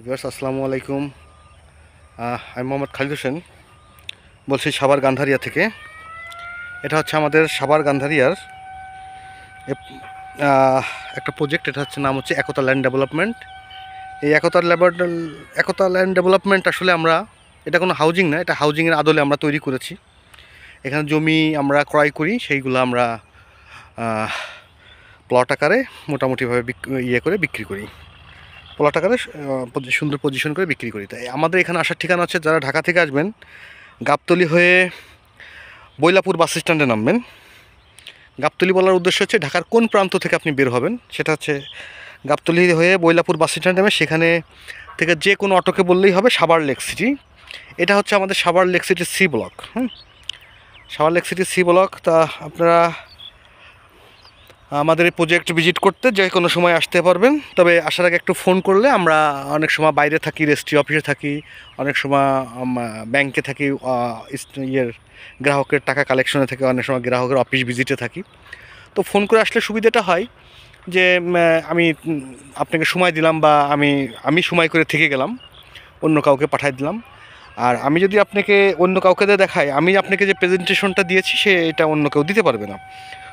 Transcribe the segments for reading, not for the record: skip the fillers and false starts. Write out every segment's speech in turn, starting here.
Viewers আসসালামু আলাইকুম। আমি মোহাম্মদ খালিদ হোসেন বলছি সাভার গান্ধারিয়া থেকে। এটা হচ্ছে আমাদের সাভার গান্ধারিয়ার একটা প্রজেক্ট। এটা হচ্ছে নাম হচ্ছে একতা ল্যান্ড ডেভেলপমেন্ট। এই একতা ল্যান্ড ডেভেলপমেন্ট আসলে এটা কোনো হাউজিং না, এটা হাউজিংয়ের আদলে আমরা তৈরি করেছি। এখানে জমি আমরা ক্রয় করি, সেইগুলো আমরা প্লট আকারে মোটামুটিভাবে বিক্রি করি। প্লট আকারে সুন্দর পজিশন করে বিক্রি করি। তাই আমাদের এখানে আসার ঠিকানা হচ্ছে, যারা ঢাকা থেকে আসবেন গাবতলী হয়ে বৈলাপুর বাস স্ট্যান্ডে নামবেন। গাবতলী বলার উদ্দেশ্য হচ্ছে ঢাকার কোন প্রান্ত থেকে আপনি বের হবেন, সেটা হচ্ছে গাবতলী হয়ে বৈলাপুর বাস স্ট্যান্ডে নামে, সেখানে থেকে যে কোনো অটোকে বললেই হবে সাভার লেক সিটি। এটা হচ্ছে আমাদের সাভার লেক সিটির সি ব্লক। সাভার লেক সিটির সি ব্লক। তা আপনারা আমাদের এই প্রজেক্ট ভিজিট করতে যে কোনো সময় আসতে পারবেন, তবে আসার আগে একটু ফোন করলে, আমরা অনেক সময় বাইরে থাকি, রেজিস্ট্রি অফিসে থাকি, অনেক সময় ব্যাংকে থাকি, গ্রাহকের টাকা কালেকশনে থাকি, অনেক সময় গ্রাহকের অফিস ভিজিটে থাকি। তো ফোন করে আসলে সুবিধাটা হয় যে আমি আপনাকে সময় দিলাম, বা আমি সময় করে থেকে গেলাম, অন্য কাউকে পাঠাই দিলাম। আর আমি যদি আপনাকে অন্য কাউকে দেখাই, আমি আপনাকে যে প্রেজেন্টেশনটা দিয়েছি এটা অন্য কেউ দিতে পারবে না।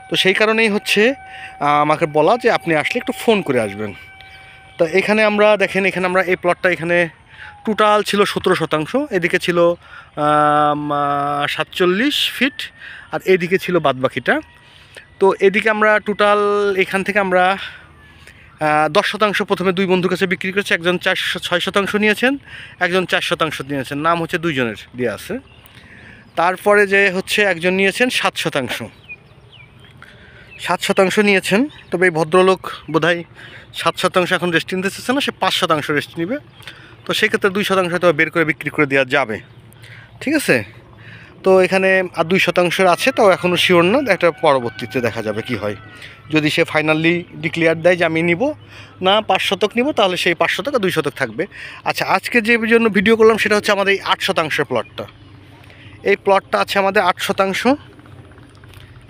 তো সেই কারণেই হচ্ছে আমাকে বলা যে আপনি আসলে একটু ফোন করে আসবেন। তো এখানে আমরা দেখেন, এখানে আমরা এই প্লটটা এখানে টোটাল ছিল 17%, এদিকে ছিল 47 ফিট, আর এদিকে ছিল বাদবাকিটা। তো এদিকে আমরা টোটাল এখান থেকে আমরা 10% প্রথমে দুই বন্ধুর কাছে বিক্রি করেছি। একজন 6% নিয়েছেন, একজন 4% নিয়েছেন, নাম হচ্ছে দুইজনের দিয়ে আছে। তারপরে যে হচ্ছে একজন নিয়েছেন 7% নিয়েছেন। তবে এই ভদ্রলোক বোধহয় 7% এখন রেস্ট নিতে চাচ্ছে না, সে 5% রেস্ট নিবে। তো সেক্ষেত্রে 2% হয়তো বের করে বিক্রি করে দেওয়া যাবে, ঠিক আছে। তো এখানে আর 2% আছে, তাও এখনও শিওর না, একটা পরবর্তীতে দেখা যাবে কি হয়। যদি সে ফাইনালি ডিক্লেয়ার দেয় যে আমি নিব না 5% নিব, তাহলে সেই 5% আর 2% থাকবে। আচ্ছা, আজকে যে জন্য ভিডিও করলাম সেটা হচ্ছে আমাদের এই 8% প্লটটা। এই প্লটটা আছে আমাদের 8%।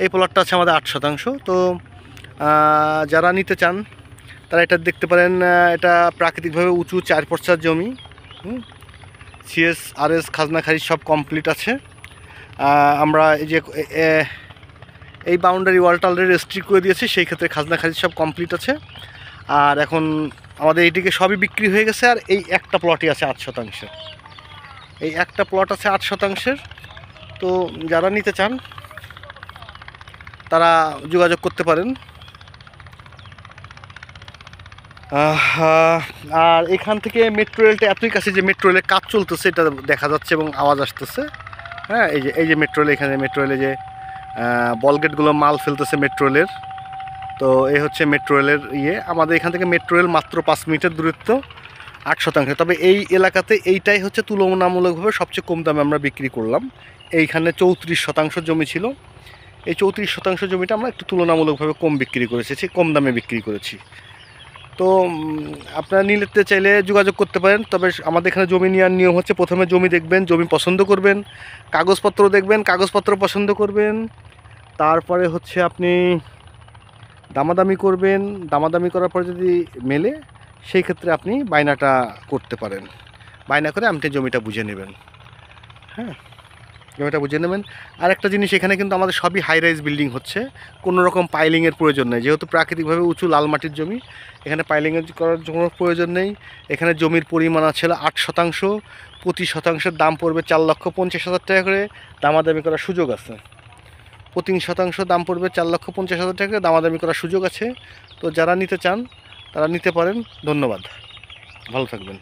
এই প্লটটা আছে আমাদের 8%। তো যারা নিতে চান তারা এটা দেখতে পারেন। এটা প্রাকৃতিকভাবে উঁচু 4 পর্চার জমি। CSRS খাজনা খারিজ সব কমপ্লিট আছে। আমরা এই যে এই বাউন্ডারি ওয়ালটা অলরেডি রেস্ট্রিক্ট করে দিয়েছি, সেই ক্ষেত্রে খাজনা খারিজ সব কমপ্লিট আছে। আর এখন আমাদের এইদিকে সবই বিক্রি হয়ে গেছে, আর এই একটা প্লটই আছে 8%। এই একটা প্লট আছে 8%। তো যারা নিতে চান তারা যোগাযোগ করতে পারেন। আর এখান থেকে মেট্রো রেলটা এতই কাছে যে মেট্রো রেলের কাজ চলতেছে, এটা দেখা যাচ্ছে এবং আওয়াজ আসতেছে। হ্যাঁ, এই যে মেট্রো রেল, এখানে মেট্রো রেলে যে বলগেটগুলো মাল ফেলতেছে মেট্রো রেলের। তো এই হচ্ছে মেট্রো রেলের আমাদের এখান থেকে মেট্রো রেল মাত্র 5 মিনিটের দূরত্ব। 8%। তবে এই এলাকাতে এইটাই হচ্ছে তুলনামূলকভাবে সবচেয়ে কম দামে আমরা বিক্রি করলাম। এইখানে 34% জমি ছিল। এই 34% জমিটা আমরা একটু তুলনামূলকভাবে কম বিক্রি করেছি, কম দামে বিক্রি করেছি। তো আপনারা নিতে চাইলে যোগাযোগ করতে পারেন। তবে আমাদের এখানে জমি নেওয়ার নিয়ম হচ্ছে, প্রথমে জমি দেখবেন, জমি পছন্দ করবেন, কাগজপত্র দেখবেন, কাগজপত্র পছন্দ করবেন, তারপরে হচ্ছে আপনি দামাদামি করবেন। দামাদামি করার পর যদি মেলে, সেই ক্ষেত্রে আপনি বায়নাটা করতে পারেন। বায়না করে আপনি জমিটা বুঝে নেবেন। হ্যাঁ, জমিটা বুঝে নেবেন। আর একটা জিনিস, এখানে কিন্তু আমাদের সবই হাই রাইজ বিল্ডিং হচ্ছে, কোনো রকম পাইলিংয়ের প্রয়োজন নেই। যেহেতু প্রাকৃতিকভাবে উঁচু লাল মাটির জমি, এখানে পাইলিংয়ের করার কোনো প্রয়োজন নেই। এখানে জমির পরিমাণ আছে 8%। প্রতি শতাংশের দাম পড়বে 4,50,000 টাকা করে, দামাদামি করার সুযোগ আছে। প্রতি শতাংশ দাম পড়বে 4,50,000 টাকা করে, দামাদামি করার সুযোগ আছে। তো যারা নিতে চান তারা নিতে পারেন। ধন্যবাদ, ভালো থাকবেন।